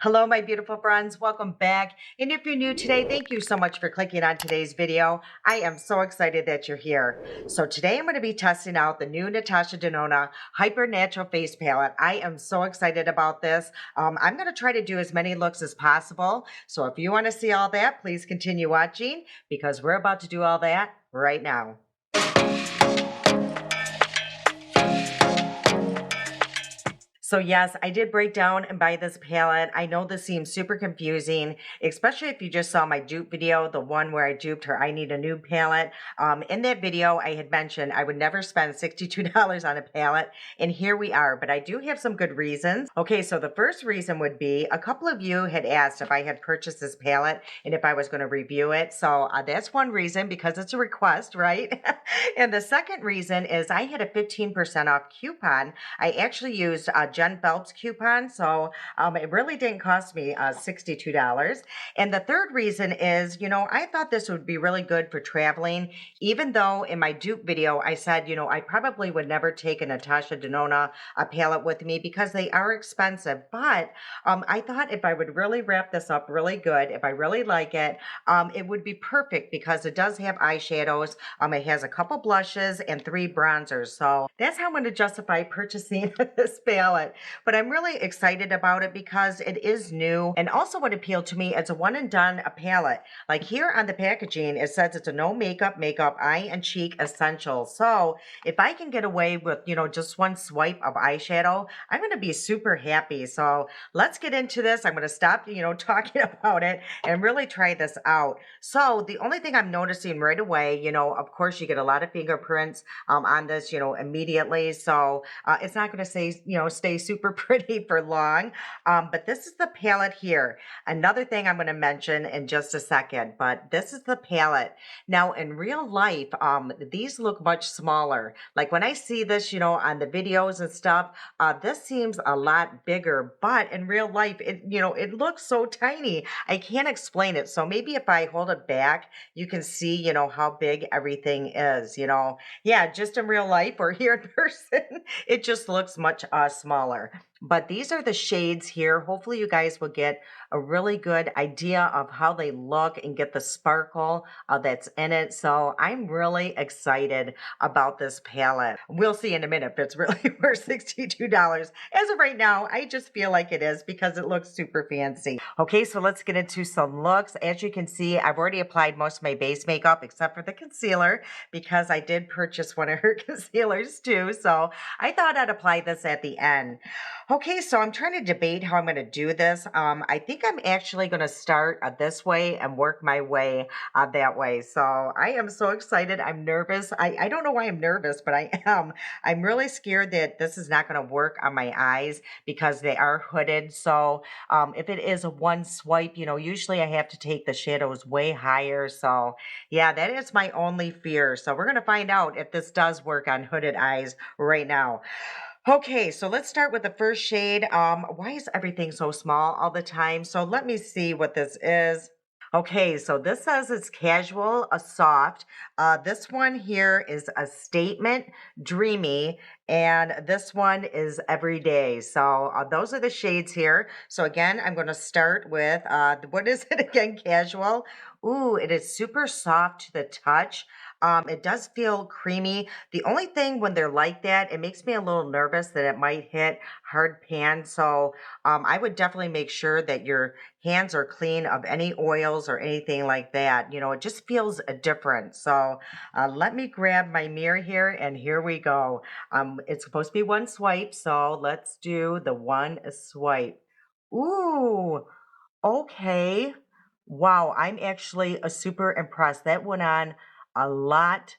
Hello, my beautiful friends. Welcome back. And if you're new today, thank you so much for clicking on today's video. I am so excited that you're here. So today I'm going to be testing out the new Natasha Denona Hyper Natural Face Palette. I am so excited about this. I'm going to try to do as many looks as possible. So if you want to see all that, please continue watching because we're about to do all that right now. So yes, I did break down and buy this palette. I know this seems super confusing, especially if you just saw my dupe video, the one where I duped her I Need a New palette. In that video, I had mentioned I would never spend $62 on a palette, and here we are, but I do have some good reasons. Okay, so the first reason would be a couple of you had asked if I had purchased this palette and if I was going to review it. So that's one reason because it's a request, right? And the second reason is I had a 15% off coupon. I actually used Jen Phelps coupon, so it really didn't cost me $62. And the third reason is, I thought this would be really good for traveling, even though in my dupe video I said, I probably would never take a Natasha Denona palette with me because they are expensive. But I thought if I would really wrap this up really good, if I really like it, it would be perfect because it does have eyeshadows. It has a couple blushes and 3 bronzers. So that's how I'm going to justify purchasing this palette. But I'm really excited about it because it is new. And also what appealed to me, it's a one and done palette. Like here on the packaging, it says it's a no makeup, eye and cheek essential. So if I can get away with, just one swipe of eyeshadow, I'm going to be super happy. So let's get into this. I'm going to stop, talking about it and really try this out. So the only thing I'm noticing right away, of course you get a lot of fingerprints on this, immediately. So it's not going to stay super pretty for long. But this is the palette here. Another thing I'm going to mention in just a second, but this is the palette. Now in real life, these look much smaller. Like when I see this, on the videos and stuff, this seems a lot bigger, but in real life, it looks so tiny. I can't explain it. So maybe if I hold it back, you can see, how big everything is, Yeah, just in real life or here in person, it just looks much smaller. But these are the shades here. Hopefully you guys will get a really good idea of how they look and get the sparkle that's in it. So I'm really excited about this palette. We'll see in a minute if it's really worth $62. As of right now, I just feel like it is because it looks super fancy. Okay, so let's get into some looks. As you can see, I've already applied most of my base makeup except for the concealer because I did purchase one of her concealers too. So I thought I'd apply this at the end. Okay, so I'm trying to debate how I'm going to do this. I think I'm actually going to start this way and work my way that way. So I am so excited. I'm nervous. I don't know why I'm nervous, but I am. I'm really scared that this is not going to work on my eyes because they are hooded. So if it is a one swipe, usually I have to take the shadows way higher. So yeah, that is my only fear. So we're going to find out if this does work on hooded eyes right now. Okay, so let's start with the first shade. Why is everything so small all the time? So let me see what this is. Okay, so this says it's casual, a soft. This one here is a statement, dreamy, and this one is everyday. So those are the shades here. So again, I'm going to start with, what is it again? Casual. Ooh, it is super soft to the touch. It does feel creamy. The only thing when they're like that, it makes me a little nervous that it might hit hard pan. So I would definitely make sure that your hands are clean of any oils or anything like that. It just feels different. So let me grab my mirror here and here we go. It's supposed to be one swipe. So let's do the one swipe. Ooh, okay. Wow, I'm actually super impressed. That went on a lot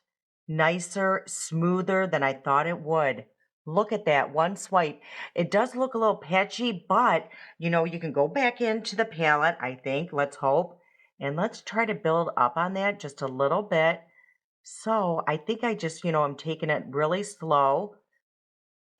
nicer, smoother than I thought it would. Look at that one swipe. It does look a little patchy, but you can go back into the palette, I think. Let's hope. And let's try to build up on that just a little bit. So I think I just, I'm taking it really slow.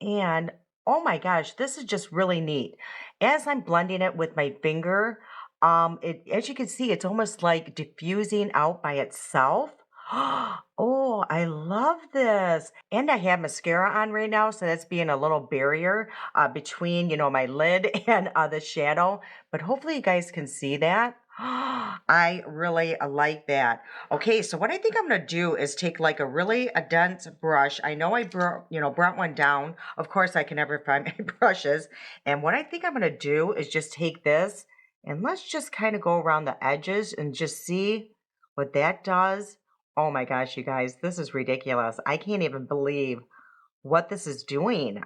And oh my gosh, this is just really neat. As I'm blending it with my finger, as you can see, it's almost like diffusing out by itself. Oh, I love this. And I have mascara on right now, so that's being a little barrier between, my lid and the shadow. But hopefully you guys can see that. I really like that. Okay, so what I think I'm gonna do is take like a dense brush. I know I brought one down. Of course, I can never find my brushes. And what I think I'm gonna do is just take this and let's just kind of go around the edges and just see what that does. Oh my gosh, you guys, this is ridiculous. I can't even believe what this is doing.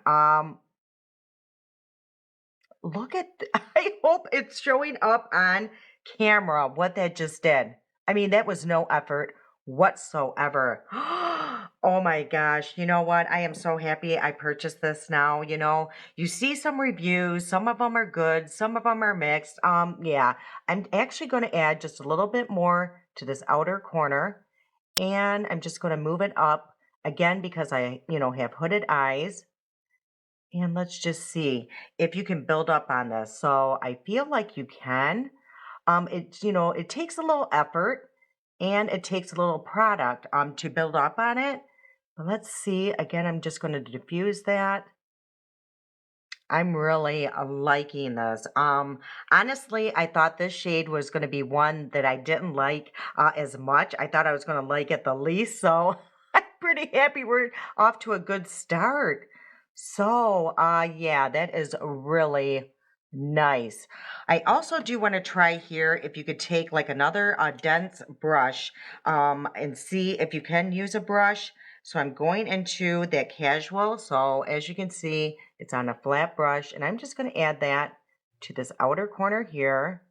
Look at, I hope it's showing up on camera what that just did. I mean, that was no effort whatsoever. Oh my gosh. You know what? I am so happy I purchased this now. You see some reviews, some of them are good, some of them are mixed. Yeah, I'm actually going to add just a little bit more to this outer corner, and I'm just going to move it up again because I have hooded eyes. And let's just see if you can build up on this. So I feel like you can. It takes a little effort and it takes a little product to build up on it. But let's see. Again, I'm just going to diffuse that. I'm really liking this. Honestly, I thought this shade was going to be one that I didn't like as much. I thought I was going to like it the least. So I'm pretty happy we're off to a good start. So, yeah, that is really nice. I also do want to try here if you could take like another dense brush and see if you can use a brush. So I'm going into that casual. So as you can see, it's on a flat brush, and I'm just going to add that to this outer corner here.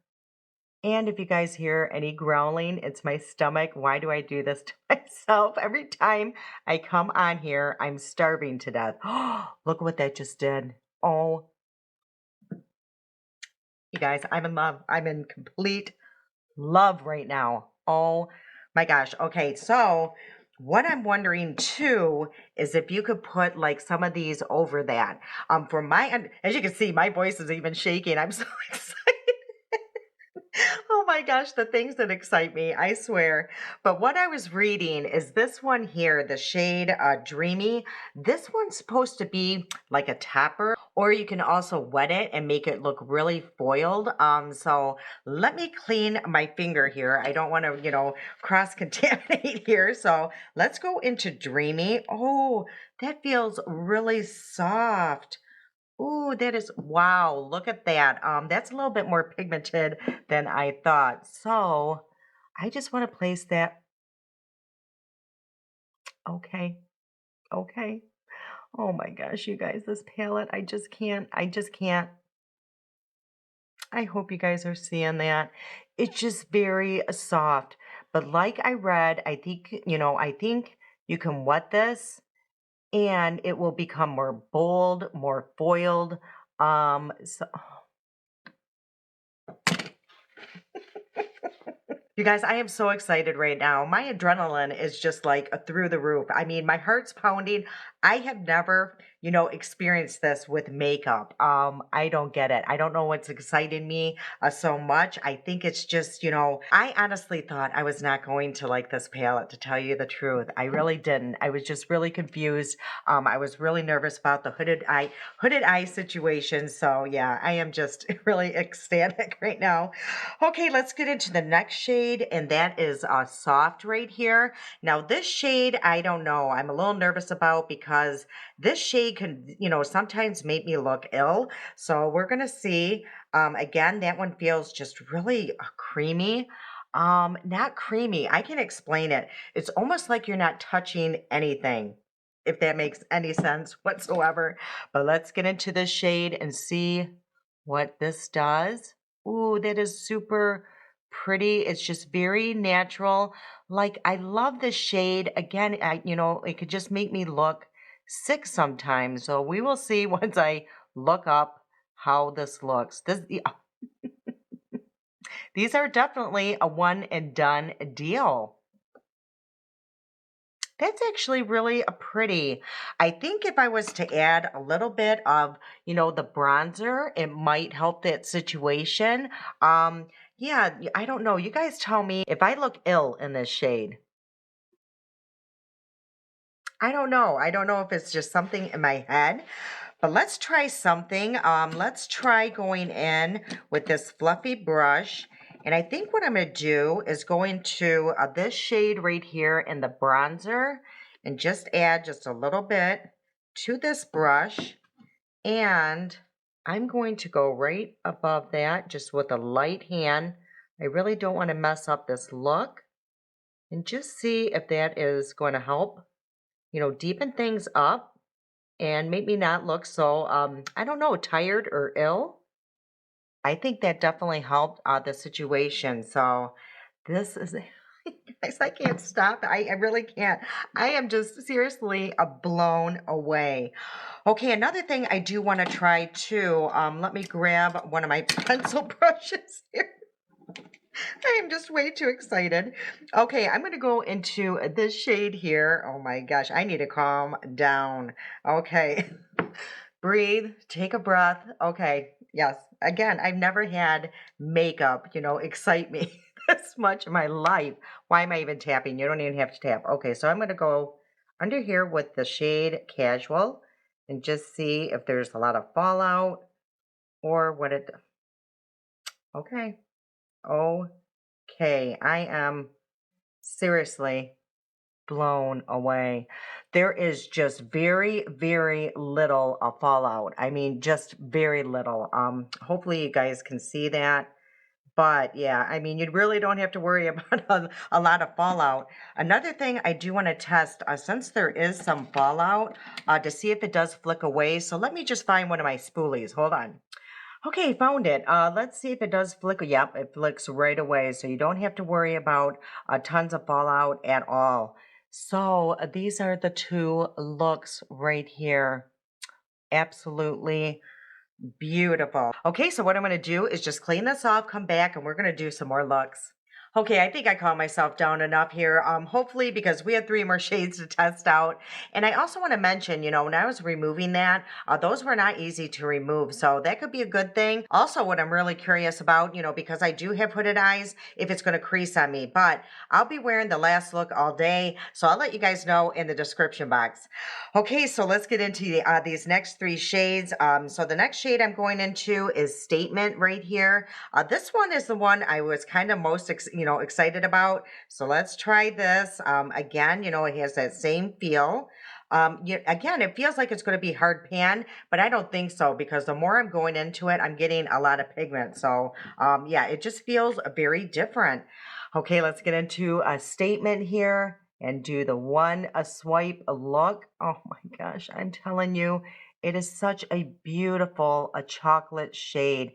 And if you guys hear any growling, it's my stomach. Why do I do this to myself? Every time I come on here, I'm starving to death. Oh, look what that just did. Oh, you guys, I'm in love. I'm in complete love right now. Oh my gosh. Okay, so what I'm wondering too is if you could put like some of these over that. For as you can see, my voice is even shaking. I'm so excited. Oh my gosh, the things that excite me, I swear. But what I was reading is this one here, the shade Dreamy. This one's supposed to be like a topper, or you can also wet it and make it look really foiled. So let me clean my finger here. I don't want to, cross contaminate here. So let's go into Dreamy. Oh, that feels really soft. Ooh, that is wow, look at that. That's a little bit more pigmented than I thought. So I just want to place that. Okay, okay. Oh my gosh, you guys, this palette, I just can't. I hope you guys are seeing that. It's just very soft. But like I read, I think you can wet this and it will become more bold, more foiled. So you guys, I am so excited right now. My adrenaline is just like through the roof. I mean, my heart's pounding. I have never, experienced this with makeup. I don't get it. I don't know what's exciting me so much. I think it's just, I honestly thought I was not going to like this palette, to tell you the truth. I really didn't. I was just really confused. I was really nervous about the hooded eye situation. So yeah, I am just really ecstatic right now. Okay, let's get into the next shade, and that is soft right here. Now, this shade, I don't know. I'm a little nervous about because this shade can, sometimes make me look ill. So we're gonna see. Again, that one feels just really creamy. Not creamy. I can explain it. It's almost like you're not touching anything, if that makes any sense whatsoever. But let's get into this shade and see what this does. Ooh, that is super pretty. It's just very natural. Like, I love this shade. Again, it could just make me look sick sometimes. So we will see once I look up how this looks. These are definitely a one and done deal. That's actually really a pretty. I think if I was to add a little bit of, the bronzer, it might help that situation. Yeah, I don't know. You guys tell me if I look ill in this shade. I don't know. I don't know if it's just something in my head, but let's try something. Let's try going in with this fluffy brush. And I think what I'm going to do is go into this shade right here in the bronzer and just add just a little bit to this brush. And I'm going to go right above that just with a light hand. I really don't want to mess up this look. And just see if that is going to help, deepen things up and make me not look so, I don't know, tired or ill. I think that definitely helped the situation. So this is, guys, I can't stop. I really can't. I am just seriously blown away. Okay, another thing I do want to try too. Let me grab one of my pencil brushes here. I am just way too excited. Okay, I'm going to go into this shade here. Oh my gosh, I need to calm down. Okay, breathe, take a breath. Okay, yes. Again, I've never had makeup, excite me this much in my life. Why am I even tapping? You don't even have to tap. Okay, so I'm going to go under here with the shade Casual and just see if there's a lot of fallout or what it. Okay. Okay, I am seriously blown away. There is just very, very little fallout. I mean, just very little. Hopefully you guys can see that. But yeah, I mean, you really don't have to worry about a lot of fallout. Another thing I do want to test, since there is some fallout, to see if it does flick away. So let me just find one of my spoolies. Hold on. Okay, found it. Let's see if it does flick. Yep, it flicks right away. So you don't have to worry about tons of fallout at all. So these are the two looks right here. Absolutely beautiful. Okay, so what I'm going to do is just clean this off, come back, and we're going to do some more looks. Okay, I think I calmed myself down enough here. Hopefully, because we had 3 more shades to test out. And I also want to mention, when I was removing that, those were not easy to remove. So that could be a good thing. Also, what I'm really curious about, because I do have hooded eyes, if it's going to crease on me. But I'll be wearing the last look all day. So I'll let you guys know in the description box. Okay, so let's get into these next 3 shades. So the next shade I'm going into is Statement right here. This one is the one I was kind of most excited about. So let's try this. Again, it has that same feel. Again, it feels like it's going to be hard pan, but I don't think so because the more I'm going into it, I'm getting a lot of pigment. So yeah, it just feels very different. Okay, let's get into a Statement here and do the one a swipe look. Oh my gosh, I'm telling you, it is such a beautiful a chocolate shade.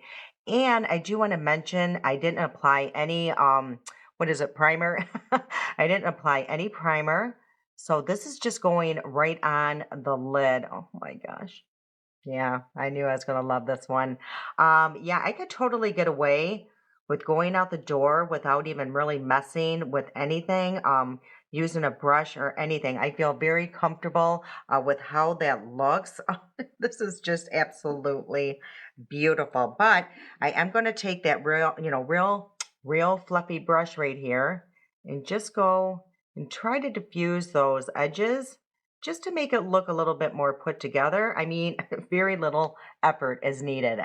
And I do want to mention I didn't apply any what is it, primer? I didn't apply any primer. So this is just going right on the lid. Oh my gosh. Yeah, I knew I was going to love this one. Yeah, I could totally get away with going out the door without even really messing with anything, using a brush or anything. I feel very comfortable with how that looks. This is just absolutely beautiful. But I am going to take that real fluffy brush right here and just go and try to diffuse those edges just to make it look a little bit more put together. I mean, very little effort is needed.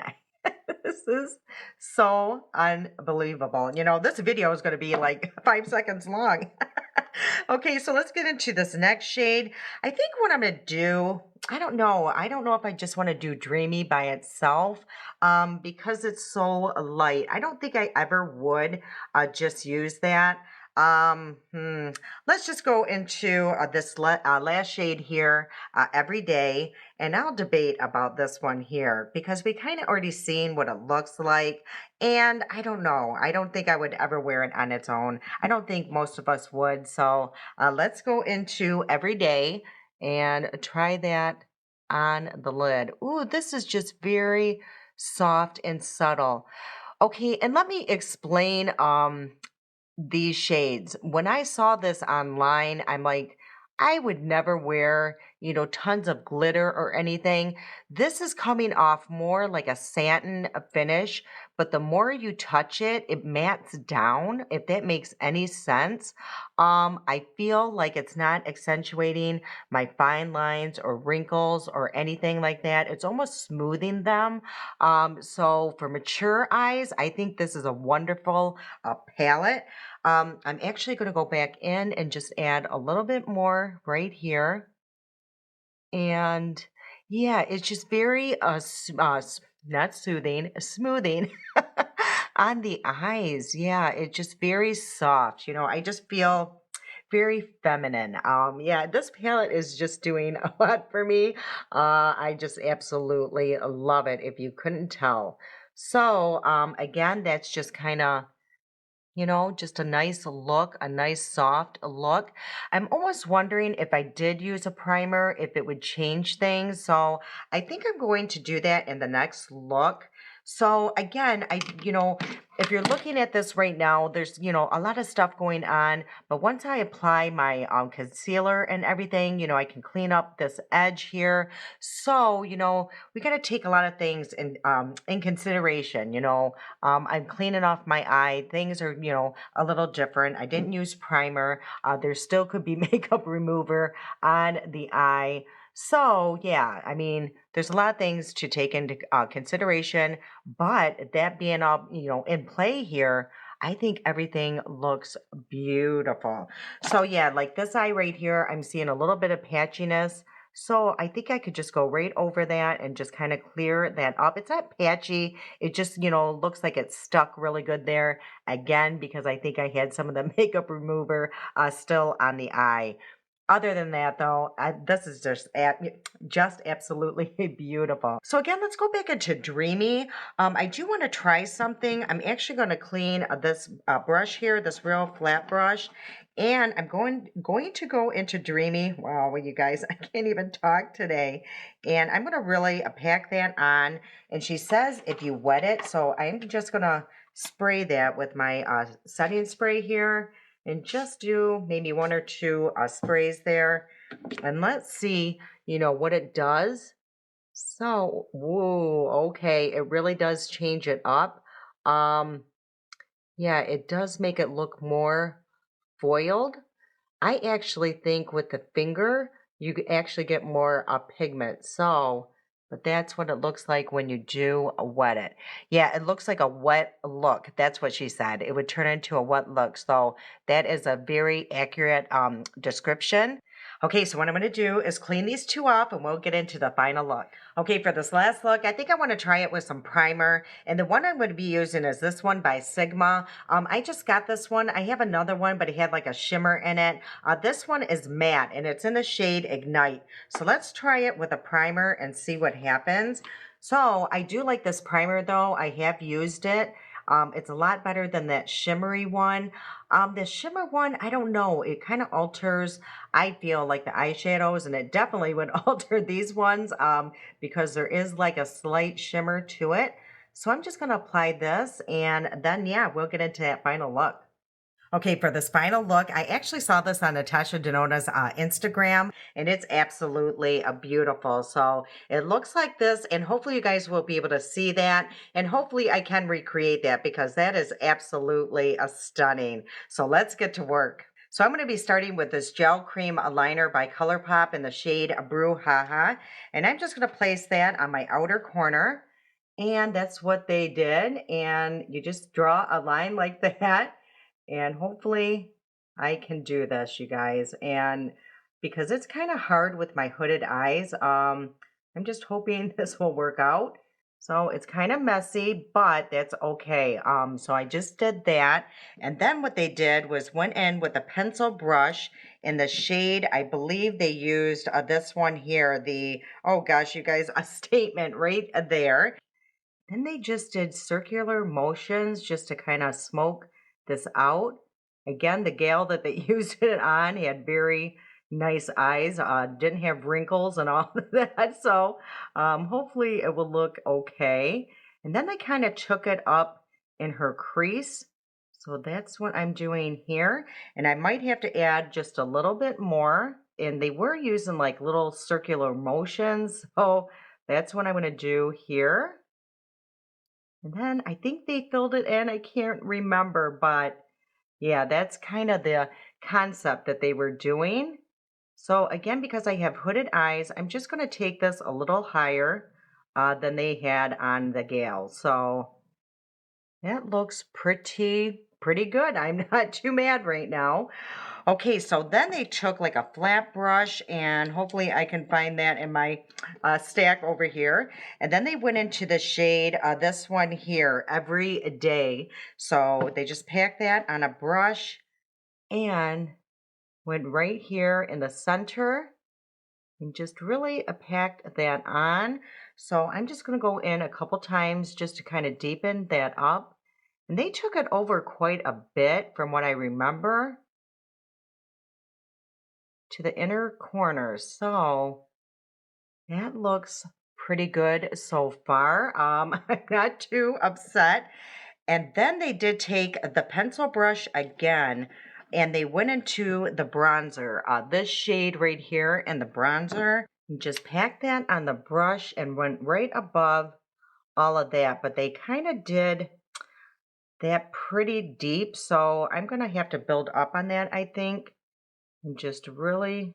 This is so unbelievable. This video is going to be like 5 seconds long. Okay, so let's get into this next shade. I think what I'm going to do, I don't know. I don't know if I just want to do Dreamy by itself because it's so light. I don't think I ever would just use that. Um, hmm, let's just go into this last shade here, Every Day, and I'll debate about this one here because we kind of already seen what it looks like, and I don't know. I don't think I would ever wear it on its own. I don't think most of us would. So let's go into Every Day and try that on the lid. Ooh, this is just very soft and subtle. Okay, and let me explain these shades. When I saw this online, I'm like, I would never wear, tons of glitter or anything. This is coming off more like a satin finish, but the more you touch it, it mattes down, if that makes any sense. I feel like it's not accentuating my fine lines or wrinkles or anything like that. It's almost smoothing them. So for mature eyes, I think this is a wonderful palette. I'm actually going to go back in and just add a little bit more right here. And yeah, it's just very not soothing, smoothing on the eyes. Yeah, it's just very soft. I just feel very feminine. Yeah, this palette is just doing a lot for me. I just absolutely love it if you couldn't tell. So, again, that's just kind of just a nice look, a nice soft look. I'm almost wondering if I did use a primer, if it would change things. So I think I'm going to do that in the next look. So again, if you're looking at this right now, there's, a lot of stuff going on. But once I apply my concealer and everything, I can clean up this edge here. So, we got to take a lot of things in consideration. I'm cleaning off my eye. Things are, a little different. I didn't use primer. There still could be makeup remover on the eye. So, yeah, I mean, there's a lot of things to take into consideration, but that being all, in play here, I think everything looks beautiful. So, yeah, like this eye right here, I'm seeing a little bit of patchiness. So I think I could just go right over that and just kind of clear that up. It's not patchy. It just, looks like it's stuck really good there. Again, because I think I had some of the makeup remover still on the eye. Other than that, though, this is just absolutely beautiful. So again, let's go back into Dreamy. I do want to try something. I'm actually going to clean this brush here, this real flat brush, and I'm going to go into Dreamy. Wow, you guys, I can't even talk today. And I'm going to really pack that on. And she says if you wet it, so I'm just going to spray that with my setting spray here and just do maybe one or two sprays there. And let's see, what it does. So, whoa, okay, it really does change it up. Um, yeah, it does make it look more foiled. I actually think with the finger, you actually get more pigment. So, but that's what it looks like when you do wet it. Yeah, it looks like a wet look. That's what she said. It would turn into a wet look. So that is a very accurate description. Okay, so what I'm going to do is clean these two up and we'll get into the final look. Okay, for this last look, I think I want to try it with some primer. And the one I'm going to be using is this one by Sigma. I just got this one. I have another one, but it had like a shimmer in it. This one is matte and it's in the shade Ignite. So let's try it with a primer and see what happens. So I do like this primer though. I have used it. It's a lot better than that shimmery one. The shimmer one, I don't know. It kind of alters, I feel like the eyeshadows, and it definitely would alter these ones because there is like a slight shimmer to it. So I'm just going to apply this and then, yeah, we'll get into that final look. Okay, for this final look, I actually saw this on Natasha Denona's Instagram, and it's absolutely beautiful. So it looks like this, and hopefully you guys will be able to see that, and hopefully I can recreate that because that is absolutely stunning. So let's get to work. So I'm going to be starting with this gel cream liner by ColourPop in the shade Brouhaha, and I'm just going to place that on my outer corner, and that's what they did, and you just draw a line like that. And hopefully I can do this, you guys. And because it's kind of hard with my hooded eyes, I'm just hoping this will work out. So it's kind of messy, but that's okay. So I just did that. And then what they did was went in with a pencil brush in the shade, I believe they used this one here, oh gosh, you guys, a statement right there. Then they just did circular motions just to kind of smoke this out. Again, the gal that they used it on had very nice eyes, didn't have wrinkles and all of that. So hopefully it will look okay. And then they kind of took it up in her crease. So that's what I'm doing here. And I might have to add just a little bit more and they were using like little circular motions. So that's what I'm going to do here. And then I think they filled it in. I can't remember, but yeah, that's kind of the concept that they were doing. So again, because I have hooded eyes, I'm just going to take this a little higher than they had on the gal. So that looks pretty good. I'm not too mad right now. Okay, so then they took like a flat brush, and hopefully I can find that in my stack over here. And then they went into the shade, this one here, Every Day. So they just packed that on a brush and went right here in the center and just really packed that on. So I'm just going to go in a couple times just to kind of deepen that up. And they took it over quite a bit from what I remember to the inner corners. So that looks pretty good so far. I'm not too upset. And then they did take the pencil brush again and they went into the bronzer, this shade right here in the bronzer, and just packed that on the brush and went right above all of that. But they kind of did that pretty deep. So I'm going to have to build up on that, I think, and just really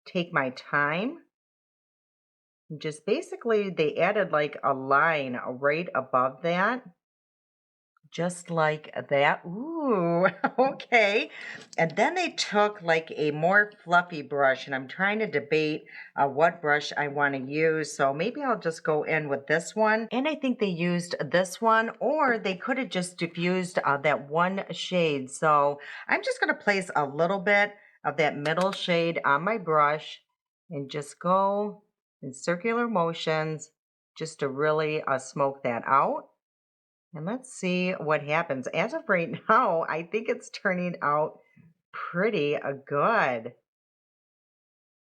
take my time. Just basically, they added like a line right above that, just like that. Ooh, okay. And then they took like a more fluffy brush, and I'm trying to debate what brush I want to use. So maybe I'll just go in with this one. And I think they used this one, or they could have just diffused that one shade. So I'm just going to place a little bit of that middle shade on my brush and just go in circular motions just to really smoke that out. And let's see what happens. As of right now, I think it's turning out pretty good.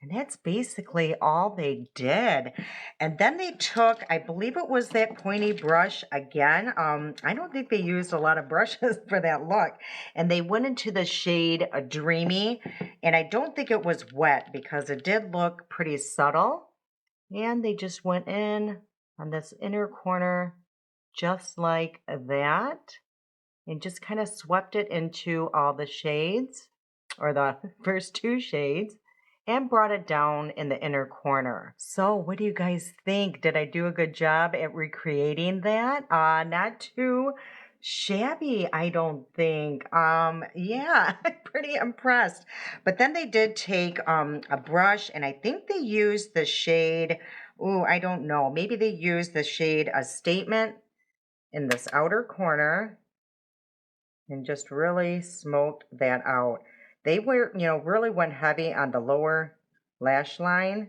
And that's basically all they did. And then they took, I believe it was that pointy brush again. I don't think they used a lot of brushes for that look. And they went into the shade Dreamy. And I don't think it was wet because it did look pretty subtle. And they just went in on this inner corner just like that, and just kind of swept it into all the shades, or the first two shades, and brought it down in the inner corner. So what do you guys think? Did I do a good job at recreating that? Not too shabby, I don't think. Yeah, I'm pretty impressed. But then they did take a brush, and I think they used the shade, ooh, I don't know, maybe they used the shade A Statement in this outer corner and just really smoked that out. They were, really went heavy on the lower lash line.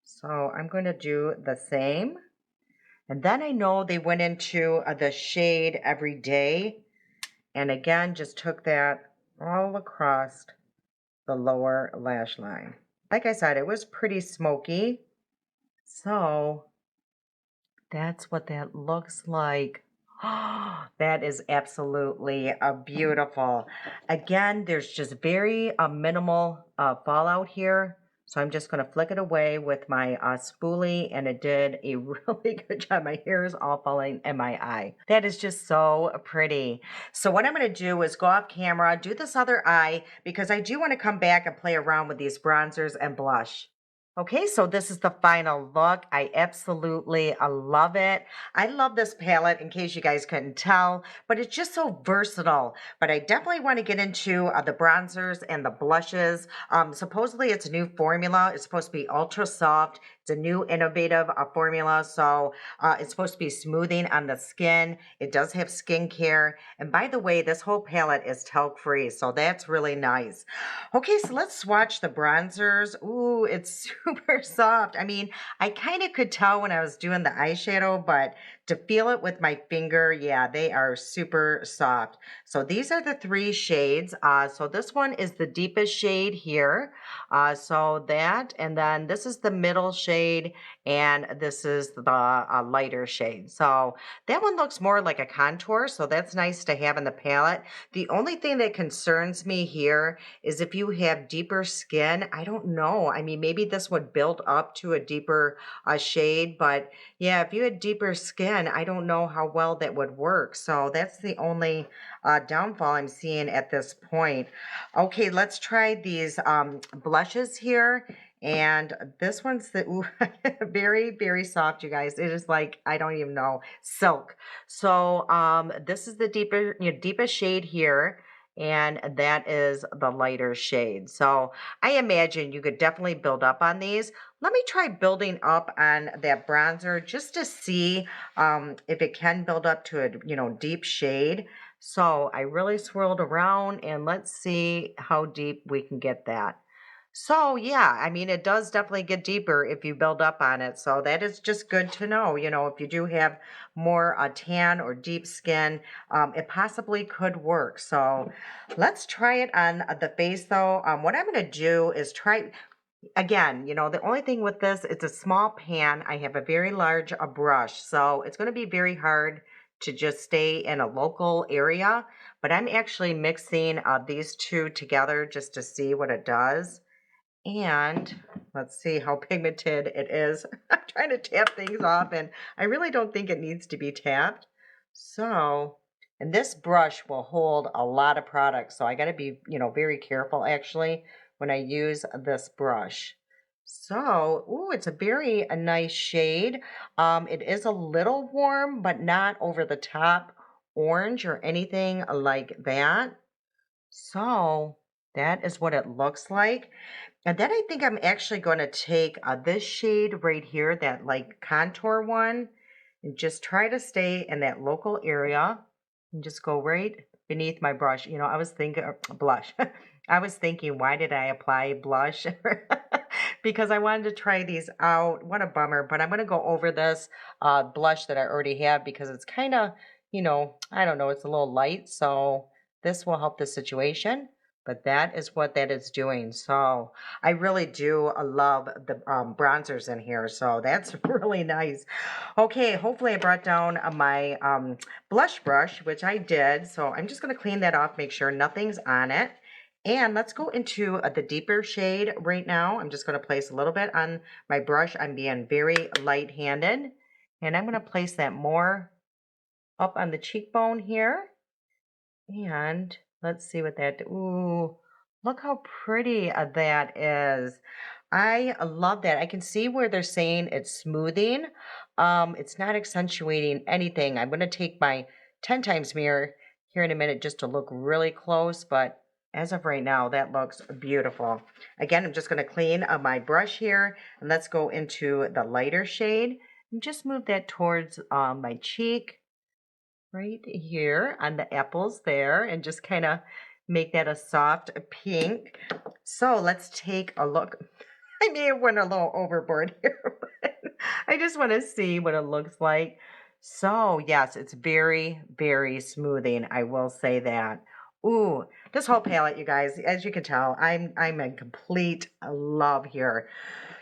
So I'm going to do the same. And then I know they went into the shade Every Day. And again, just took that all across the lower lash line. Like I said, it was pretty smoky. So that's what that looks like. That is absolutely beautiful. Again, there's just very minimal fallout here. So I'm just going to flick it away with my spoolie, and it did a really good job. My hair is all falling in my eye. That is just so pretty. So what I'm going to do is go off camera, do this other eye, because I do want to come back and play around with these bronzers and blush. Okay, so this is the final look. I absolutely love it. I love this palette, in case you guys couldn't tell, but it's just so versatile. But I definitely want to get into the bronzers and the blushes. Supposedly it's a new formula. It's supposed to be ultra soft. It's a new innovative formula, so it's supposed to be smoothing on the skin. It does have skincare. And by the way, this whole palette is talc-free, so that's really nice. Okay, so let's swatch the bronzers. Ooh, it's super soft. I mean, I kind of could tell when I was doing the eyeshadow, but to feel it with my finger, yeah, they are super soft. So these are the three shades. So this one is the deepest shade here. So that, and then this is the middle shade, and this is the lighter shade. So that one looks more like a contour, so that's nice to have in the palette. The only thing that concerns me here is if you have deeper skin, I don't know. I mean, maybe this would build up to a deeper shade, but yeah, if you had deeper skin, I don't know how well that would work. So that's the only downfall I'm seeing at this point. Okay, let's try these blushes here. And this one's the ooh, very, very soft, you guys. It is like, I don't even know, silk. So this is the deepest shade here. And that is the lighter shade. So I imagine you could definitely build up on these. Let me try building up on that bronzer just to see if it can build up to a, deep shade. So I really swirled around and let's see how deep we can get that. So yeah, I mean, it does definitely get deeper if you build up on it. So that is just good to know. If you do have more tan or deep skin, it possibly could work. So let's try it on the face though. What I'm going to do is try, again, the only thing with this, it's a small pan. I have a very large brush. So it's going to be very hard to just stay in a local area. But I'm actually mixing these two together just to see what it does. And let's see how pigmented it is. I'm trying to tap things off and I really don't think it needs to be tapped. So, and this brush will hold a lot of product. So I got to be, very careful actually when I use this brush. So, ooh, it's a nice shade. It is a little warm, but not over the top orange or anything like that. So that is what it looks like. And then I think I'm actually going to take this shade right here, that like contour one, and just try to stay in that local area and just go right beneath my brush. I was thinking blush. I was thinking, why did I apply blush? Because I wanted to try these out. What a bummer. But I'm going to go over this blush that I already have because it's kind of, I don't know, it's a little light. So this will help the situation. But that is what that is doing. So I really do love the bronzers in here. So that's really nice. Okay, hopefully I brought down my blush brush, which I did. So I'm just going to clean that off, make sure nothing's on it. And let's go into the deeper shade right now. I'm just going to place a little bit on my brush. I'm being very light-handed. And I'm going to place that more up on the cheekbone here. And let's see what that, ooh, look how pretty that is. I love that. I can see where they're saying it's smoothing. It's not accentuating anything. I'm going to take my 10 times mirror here in a minute just to look really close, but as of right now, that looks beautiful. Again, I'm just going to clean my brush here, and let's go into the lighter shade and just move that towards my cheek right here on the apples there and just kind of make that a soft pink. So let's take a look. I may have went a little overboard here, but I just want to see what it looks like. So yes, it's very, very smoothing. I will say that. Ooh, this whole palette, you guys, as you can tell, I'm in complete love here.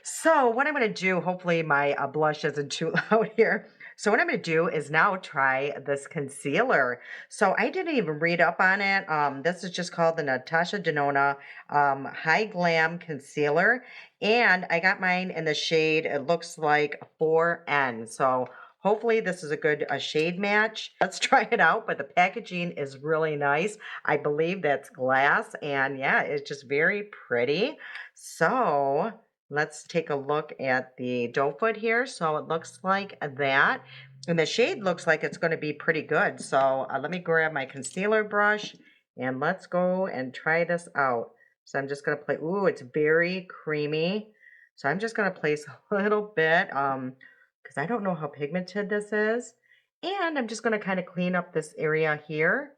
So what I'm going to do, hopefully my blush isn't too loud here. So what I'm going to do is now try this concealer. So I didn't even read up on it. This is just called the Natasha Denona High Glam Concealer. And I got mine in the shade, it looks like 4N. So hopefully this is a good shade match. Let's try it out, but the packaging is really nice. I believe that's glass, and yeah, it's just very pretty. So let's take a look at the doe foot here. So it looks like that. And the shade looks like it's going to be pretty good. So let me grab my concealer brush and let's go and try this out. So I'm just going to play, ooh, it's very creamy. So I'm just going to place a little bit because I don't know how pigmented this is. And I'm just going to kind of clean up this area here.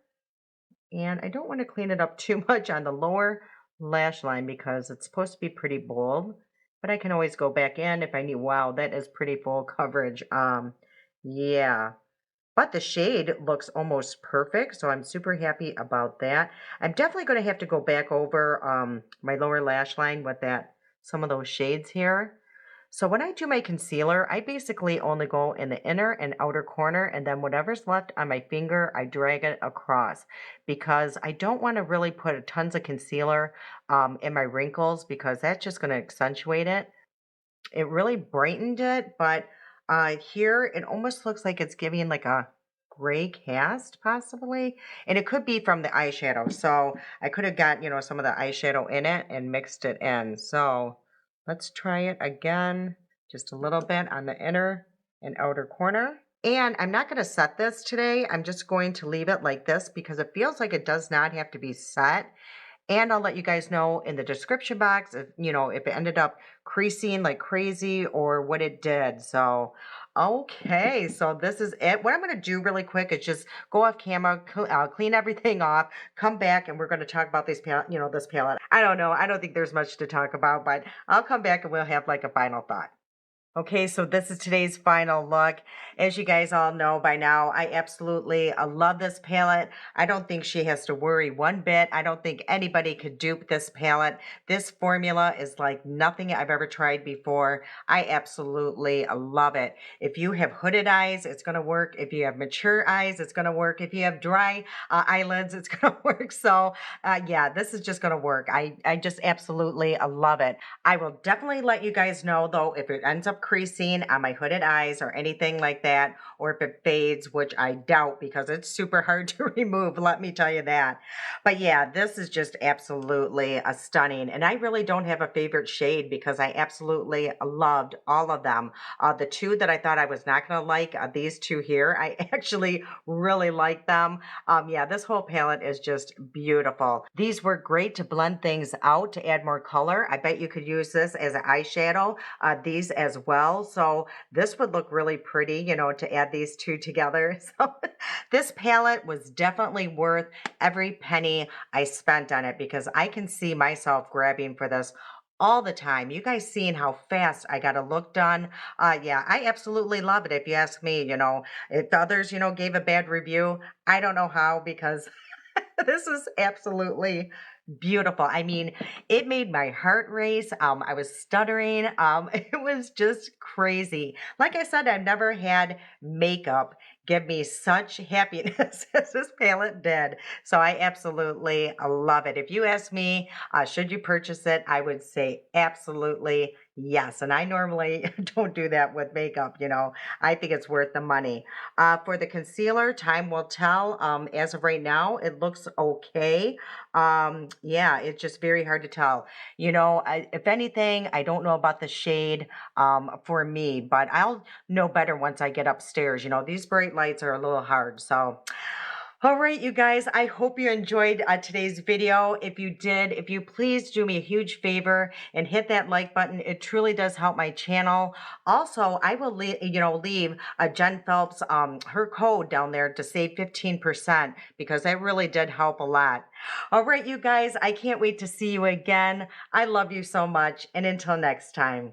And I don't want to clean it up too much on the lower lash line because it's supposed to be pretty bold. But I can always go back in if I need, wow, that is pretty full coverage. Yeah. But the shade looks almost perfect, so I'm super happy about that. I'm definitely going to have to go back over my lower lash line with that some of those shades here. So when I do my concealer, I basically only go in the inner and outer corner, and then whatever's left on my finger, I drag it across because I don't want to really put tons of concealer in my wrinkles because that's just going to accentuate it. It really brightened it, but here it almost looks like it's giving like a gray cast possibly. And it could be from the eyeshadow. So I could have got, some of the eyeshadow in it and mixed it in. So let's try it again, just a little bit on the inner and outer corner. And I'm not going to set this today. I'm just going to leave it like this because it feels like it does not have to be set. And I'll let you guys know in the description box if, if it ended up creasing like crazy or what it did. So, okay, so this is it. What I'm going to do really quick is just go off camera, clean everything off, come back, and we're going to talk about this palette, this palette. I don't know. I don't think there's much to talk about, but I'll come back and we'll have like a final thought. Okay, so this is today's final look. As you guys all know by now, I absolutely love this palette. I don't think she has to worry one bit. I don't think anybody could dupe this palette. This formula is like nothing I've ever tried before. I absolutely love it. If you have hooded eyes, it's going to work. If you have mature eyes, it's going to work. If you have dry eyelids, it's going to work. So yeah, this is just going to work. I just absolutely love it. I will definitely let you guys know though if it ends up creasing on my hooded eyes or anything like that, or if it fades, which I doubt because it's super hard to remove, let me tell you that. But yeah, this is just absolutely a stunning. And I really don't have a favorite shade because I absolutely loved all of them. The two that I thought I was not going to like, these two here, I actually really like them. Yeah, this whole palette is just beautiful. These were great to blend things out to add more color. I bet you could use this as an eyeshadow, these as well. So this would look really pretty, to add these two together. So this palette was definitely worth every penny I spent on it because I can see myself grabbing for this all the time. You guys seeing how fast I got a look done. Yeah, I absolutely love it. If you ask me, if others, gave a bad review, I don't know how because this is absolutely beautiful. I mean, it made my heart race. I was stuttering. It was just crazy. Like I said, I've never had makeup give me such happiness as this palette did. So I absolutely love it. If you ask me, should you purchase it? I would say absolutely yes. And I normally don't do that with makeup. I think it's worth the money. For the concealer, time will tell. As of right now, it looks okay. Yeah, it's just very hard to tell. If anything, I don't know about the shade for me, but I'll know better once I get upstairs. These bright lights are a little hard. So, all right, you guys, I hope you enjoyed today's video. If you did, if you please do me a huge favor and hit that like button. It truly does help my channel. Also, I will leave Jen Phelps her code down there to save 15% because that really did help a lot. All right, you guys, I can't wait to see you again. I love you so much. And until next time.